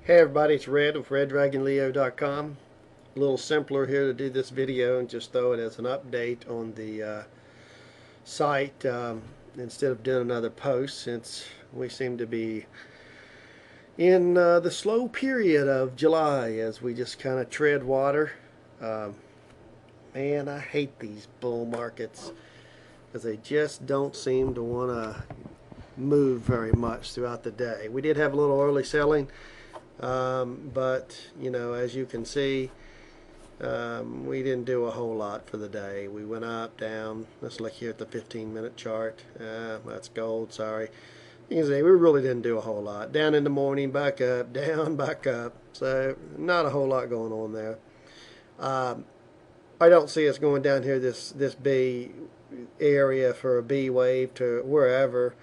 Hey everybody, it's Red with RedDragonLeo.com. A little simpler here to do this video and just throw it as an update on the site instead of doing another post, since we seem to be in the slow period of July as we just kind of tread water. Man, I hate these bull markets because they just don't seem to want to move very much throughout the day. We did have a little early selling. But you know, as you can see, we didn't do a whole lot for the day. We went up, down. Let's look here at the 15-minute chart. That's gold, sorry. You can see we really didn't do a whole lot. Down in the morning, back up, down, back up. So not a whole lot going on there. I don't see us going down here this B area for a B wave to wherever.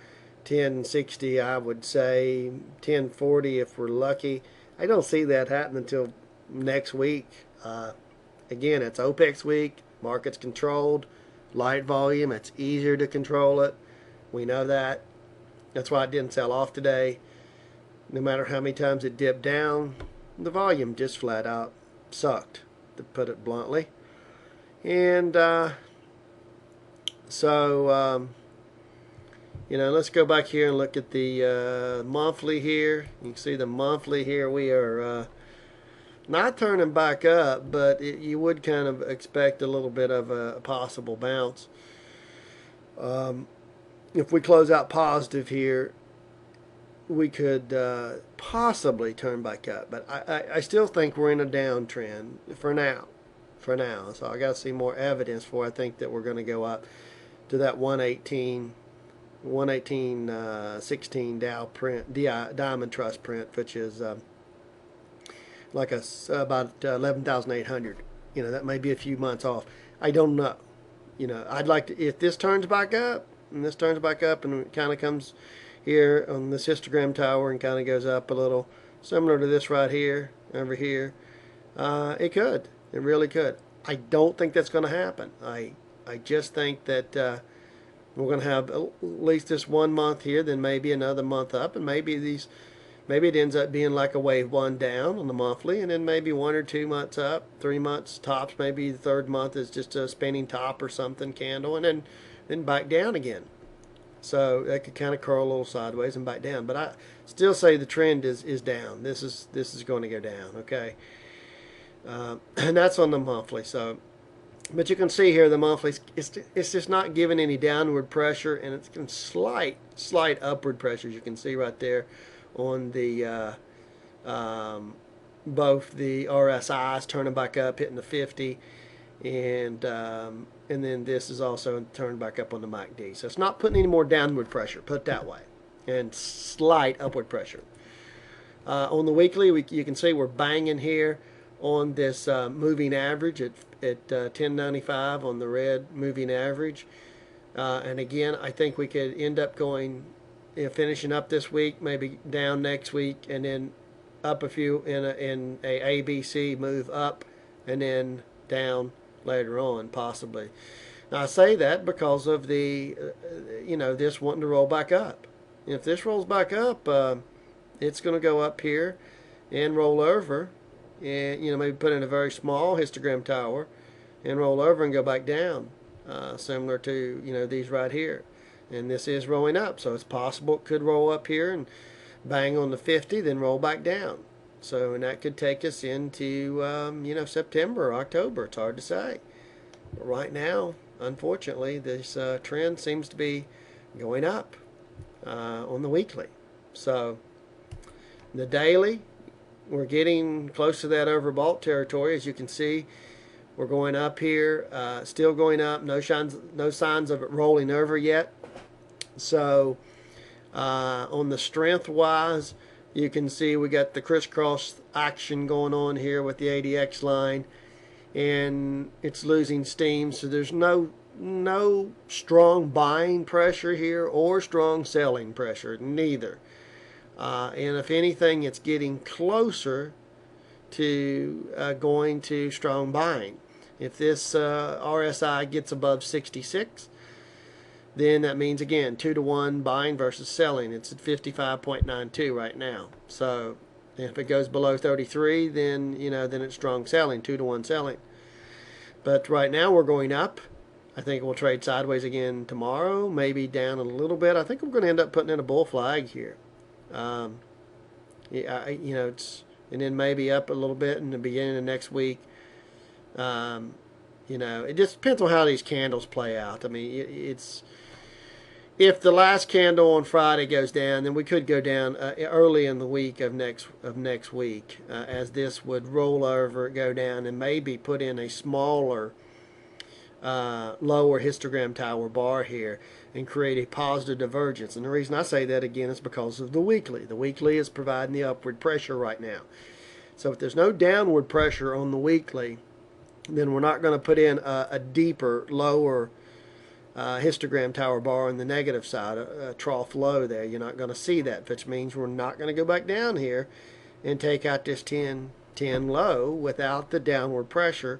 1060, I would say 1040 if we're lucky. I don't see that happen until next week. Again, it's OPEX week, market's controlled, light volume, it's easier to control it. We know that. That's why it didn't sell off today. No matter how many times it dipped down, the volume just flat out sucked, to put it bluntly. And you know, let's go back here and look at the monthly here. You can see the monthly here. We are not turning back up, but you would kind of expect a little bit of a possible bounce. If we close out positive here, we could possibly turn back up. But I still think we're in a downtrend for now. So I got to see more evidence for I think that we're going to go up to that 118.16 Dow print, Diamond Trust print, which is like about 11,800. You know, that may be a few months off. I don't know. You know, I'd like to, if this turns back up, and this turns back up, and it kind of comes here on this histogram tower and kind of goes up a little, similar to this right here, over here. It could. It really could. I don't think that's going to happen. I just think that we're going to have at least this 1 month here, then maybe another month up, and maybe it ends up being like a wave one down on the monthly, and then maybe 1 or 2 months up, 3 months tops. Maybe the third month is just a spinning top or something candle, and then back down again. So that could kind of curl a little sideways and back down. But I still say the trend is down. This is going to go down. Okay. And that's on the monthly. So, but you can see here the monthly, it's just not giving any downward pressure, and it's slight upward pressure, as you can see right there on the both the RSIs turning back up, hitting the 50, and then this is also turned back up on the MACD. So it's not putting any more downward pressure, put it that way, and slight upward pressure. On the weekly, you can see we're banging here on this moving average at 1095 on the red moving average, and again, I think we could end up going, you know, finishing up this week, maybe down next week, and then up a few in a ABC move up, and then down later on possibly. Now I say that because of the you know, this wanting to roll back up. If this rolls back up, it's going to go up here and roll over, and you know, maybe put in a very small histogram tower and roll over and go back down, similar to, you know, these right here. And this is rolling up, so it's possible it could roll up here and bang on the 50, then roll back down. So, and that could take us into you know, September or October. It's hard to say. But right now, unfortunately, this trend seems to be going up on the weekly. So the daily, we're getting close to that overbought territory. As you can see, we're going up here, still going up. No signs of it rolling over yet. So on the strength wise, you can see we got the crisscross action going on here with the ADX line, and it's losing steam. So there's no strong buying pressure here or strong selling pressure, neither. And if anything, it's getting closer to going to strong buying. If this RSI gets above 66, then that means, again, 2-to-1 buying versus selling. It's at 55.92 right now. So And if it goes below 33, then then it's strong selling, 2-to-1 selling. But right now we're going up. I think we'll trade sideways again tomorrow, maybe down a little bit. I think we're going to end up putting in a bull flag here. Yeah, it's, and then maybe up a little bit in the beginning of next week. It just depends on how these candles play out. I mean, it's, if the last candle on Friday goes down, then we could go down early in the week of next week, as this would roll over, go down, and maybe put in a smaller, lower histogram tower bar here and create a positive divergence. And the reason I say that again is because of the weekly. The weekly is providing the upward pressure right now. So if there's no downward pressure on the weekly, then we're not going to put in a deeper, lower histogram tower bar on the negative side, a trough low there. You're not going to see that, which means we're not going to go back down here and take out this 10-10 low without the downward pressure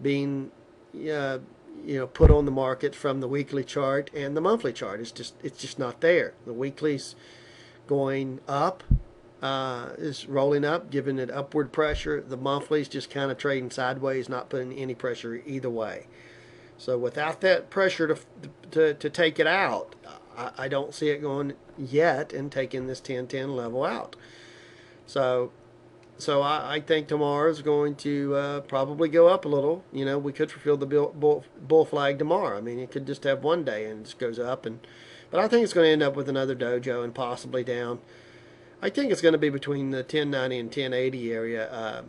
being put on the market from the weekly chart and the monthly chart. It's just not there. The weekly's going up, is rolling up, giving it upward pressure. The monthly's just kind of trading sideways, not putting any pressure either way. So without that pressure to take it out, I don't see it going yet and taking this 10-10 level out. So I think tomorrow is going to probably go up a little. We could fulfill the bull flag tomorrow. I mean, it could just have one day and it just goes up. But I think it's going to end up with another dojo and possibly down. I think it's going to be between the 1090 and 1080 area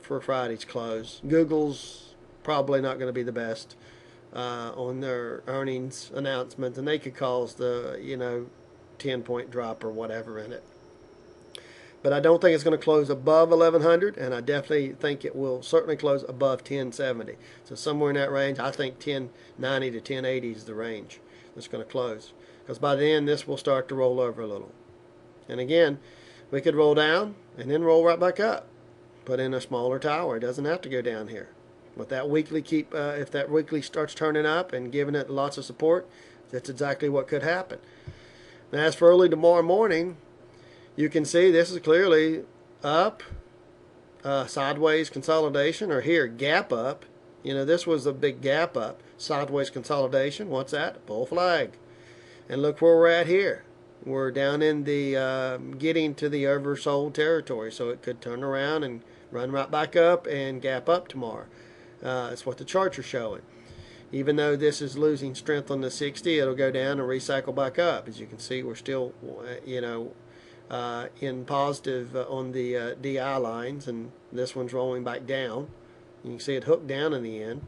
for Friday's close. Google's probably not going to be the best on their earnings announcements, and they could cause the 10-point drop or whatever in it. But I don't think it's going to close above 1100, and I definitely think it will certainly close above 1070. So somewhere in that range, I think 1090 to 1080 is the range that's going to close, because by then this will start to roll over a little. And again, we could roll down and then roll right back up, put in a smaller tower. It doesn't have to go down here. With that weekly if that weekly starts turning up and giving it lots of support, that's exactly what could happen. Now, as for early tomorrow morning, you can see this is clearly up, sideways consolidation, or here, gap up. This was a big gap up, sideways consolidation. What's that? Bull flag. And look where we're at here. We're down in the getting to the oversold territory, so it could turn around and run right back up and gap up tomorrow. That's what the charts are showing. Even though this is losing strength on the 60, it'll go down and recycle back up. As you can see, we're still, in positive on the DI lines, and this one's rolling back down. You can see it hooked down in the end.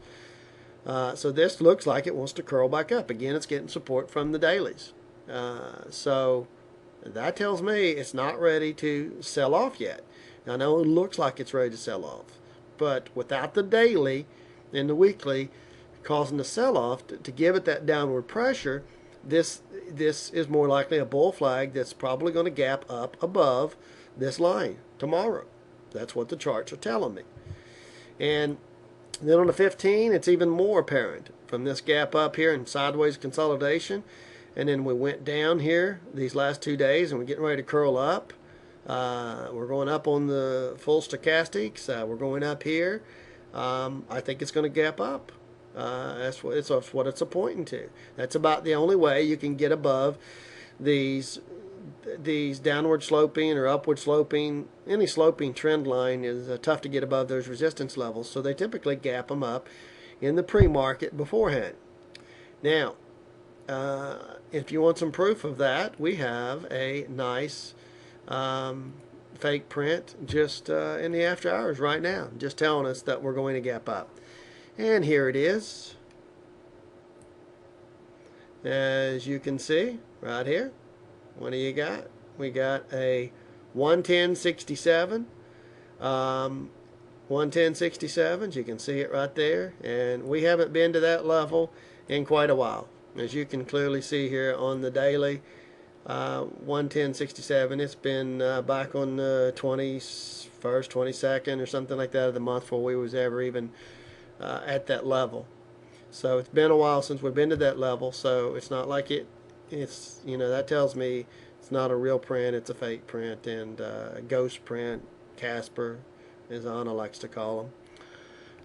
So this looks like it wants to curl back up. Again, it's getting support from the dailies. So that tells me it's not ready to sell off yet. I know it looks like it's ready to sell off, but without the daily and the weekly causing the sell-off to give it that downward pressure, this is more likely a bull flag that's probably going to gap up above this line tomorrow. That's what the charts are telling me. And then on the 15, it's even more apparent from this gap up here and sideways consolidation. And then we went down here these last 2 days, and we're getting ready to curl up. We're going up on the full stochastics. We're going up here. I think it's going to gap up. That's what it's pointing to. That's about the only way you can get above these downward sloping or upward sloping. Any sloping trend line is tough to get above those resistance levels, so they typically gap them up in the pre-market beforehand. Now, if you want some proof of that, we have a nice fake print just in the after hours right now, just telling us that we're going to gap up. And here it is. As you can see right here, what do you got? We got a 110.67, 110.67. You can see it right there, and we haven't been to that level in quite a while. As you can clearly see here on the daily, 110.67. It's been back on the 21st, 22nd, or something like that of the month before we was ever even at that level. So it's been a while since we've been to that level. So it's not like it's that tells me It's not a real print, it's a fake print, and a ghost print, Casper, as Anna likes to call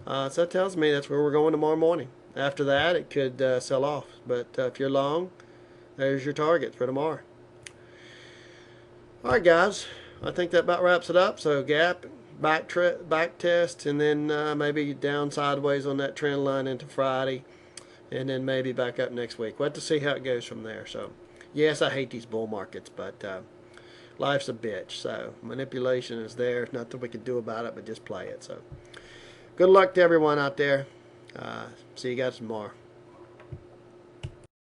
them. So that tells me that's where we're going tomorrow morning. After that, it could sell off. But if you're long, there's your target for tomorrow. All right, guys. I think that about wraps it up. So gap, back test, and then maybe down sideways on that trend line into Friday, and then maybe back up next week. We'll have to see how it goes from there. So, yes, I hate these bull markets, but life's a bitch. So manipulation is there. There's nothing we can do about it but just play it. So good luck to everyone out there. See you guys tomorrow.